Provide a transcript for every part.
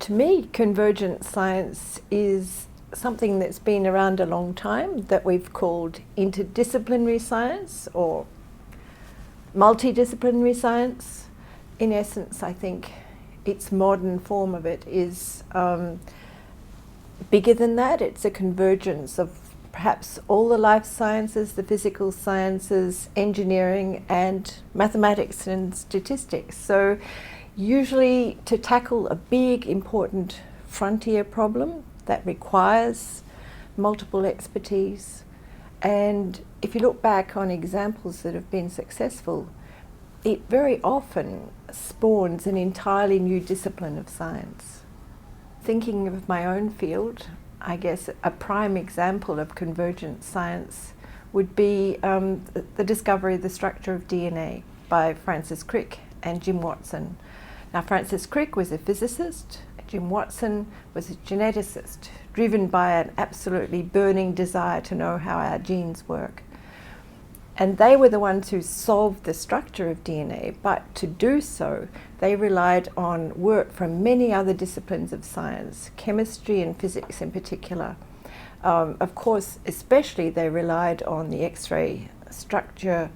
To me, convergent science is something that's been around a long time that we've called interdisciplinary science or multidisciplinary science. In essence, I think its modern form of it is bigger than that. It's a convergence of perhaps all the life sciences, the physical sciences, engineering, and mathematics and statistics. So usually to tackle a big, important frontier problem that requires multiple expertise. And if you look back on examples that have been successful, it very often spawns an entirely new discipline of science. Thinking of my own field, I guess a prime example of convergent science would be the discovery of the structure of DNA by Francis Crick and Jim Watson. Now, Francis Crick was a physicist, Jim Watson was a geneticist, driven by an absolutely burning desire to know how our genes work. And they were the ones who solved the structure of DNA, but to do so, they relied on work from many other disciplines of science, chemistry and physics in particular. Of course, especially they relied on the X-ray structure,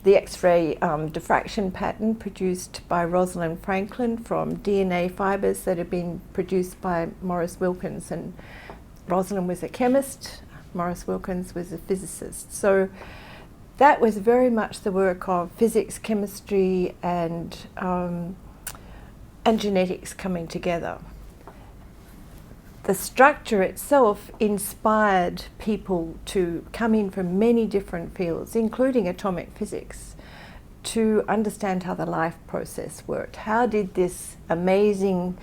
the X-ray diffraction pattern produced by Rosalind Franklin from DNA fibers that had been produced by Maurice Wilkins. And Rosalind was a chemist, Maurice Wilkins was a physicist. So that was very much the work of physics, chemistry, and genetics coming together. The structure itself inspired people to come in from many different fields, including atomic physics, to understand how the life process worked. How did this amazing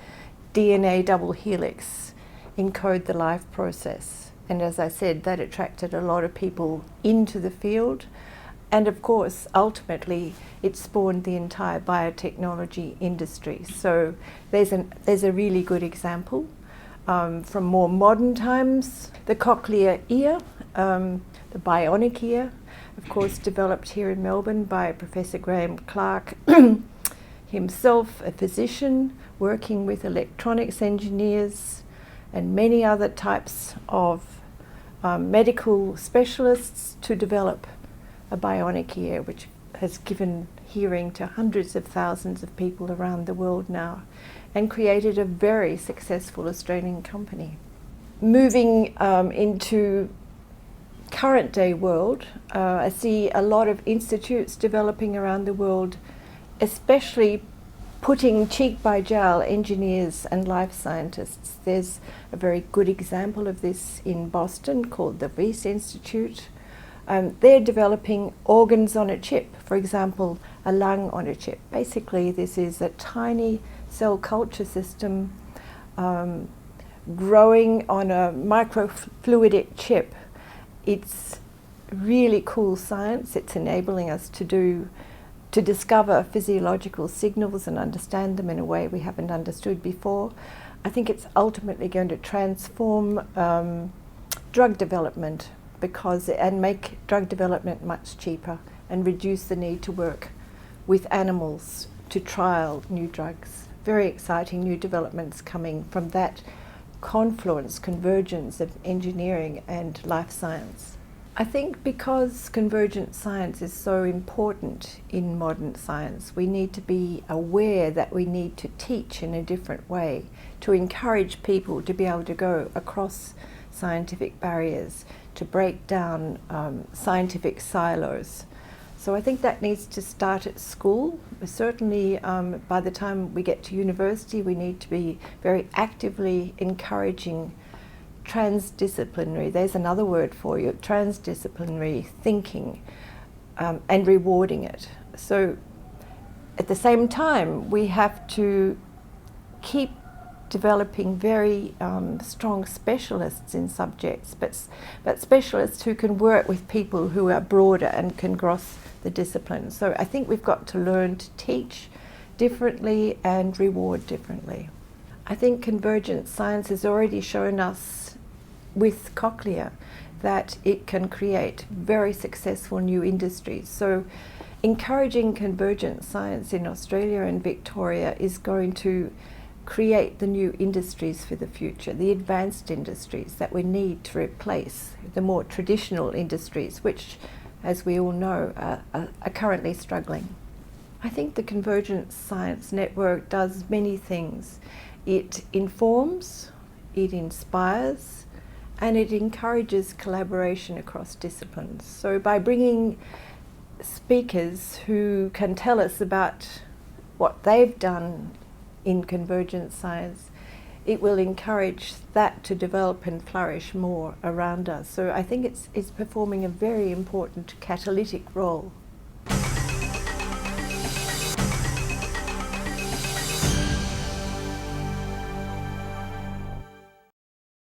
DNA double helix encode the life process? And as I said, that attracted a lot of people into the field. And of course, ultimately, it spawned the entire biotechnology industry. So there's a really good example. From more modern times, the cochlear ear, the bionic ear, of course developed here in Melbourne by Professor Graham Clark, himself a physician working with electronics engineers and many other types of medical specialists to develop a bionic ear, which has given hearing to hundreds of thousands of people around the world now, and created a very successful Australian company. Moving into current day world, I see a lot of institutes developing around the world, especially putting cheek by jowl engineers and life scientists. There's a very good example of this in Boston called the Reese Institute. They're developing organs on a chip, for example, a lung on a chip. Basically, this is a tiny cell culture system growing on a microfluidic chip. It's really cool science. It's enabling us to discover physiological signals and understand them in a way we haven't understood before. I think it's ultimately going to transform drug development and make drug development much cheaper and reduce the need to work with animals to trial new drugs. Very exciting new developments coming from that convergence of engineering and life science. I think because convergent science is so important in modern science, we need to be aware that we need to teach in a different way, to encourage people to be able to go across scientific barriers, to break down scientific silos. So I think that needs to start at school. Certainly by the time we get to university, we need to be very actively encouraging transdisciplinary, there's another word for you, transdisciplinary thinking and rewarding it. So at the same time, we have to keep developing very strong specialists in subjects, but specialists who can work with people who are broader and can cross the disciplines. So I think we've got to learn to teach differently and reward differently. I think convergent science has already shown us with Cochlear that it can create very successful new industries. So encouraging convergent science in Australia and Victoria is going to create the new industries for the future, the advanced industries that we need to replace the more traditional industries, which, as we all know, are currently struggling. I think the Convergence Science Network does many things. It informs, it inspires, and it encourages collaboration across disciplines. So by bringing speakers who can tell us about what they've done in convergent science, it will encourage that to develop and flourish more around us. So I think it's performing a very important catalytic role.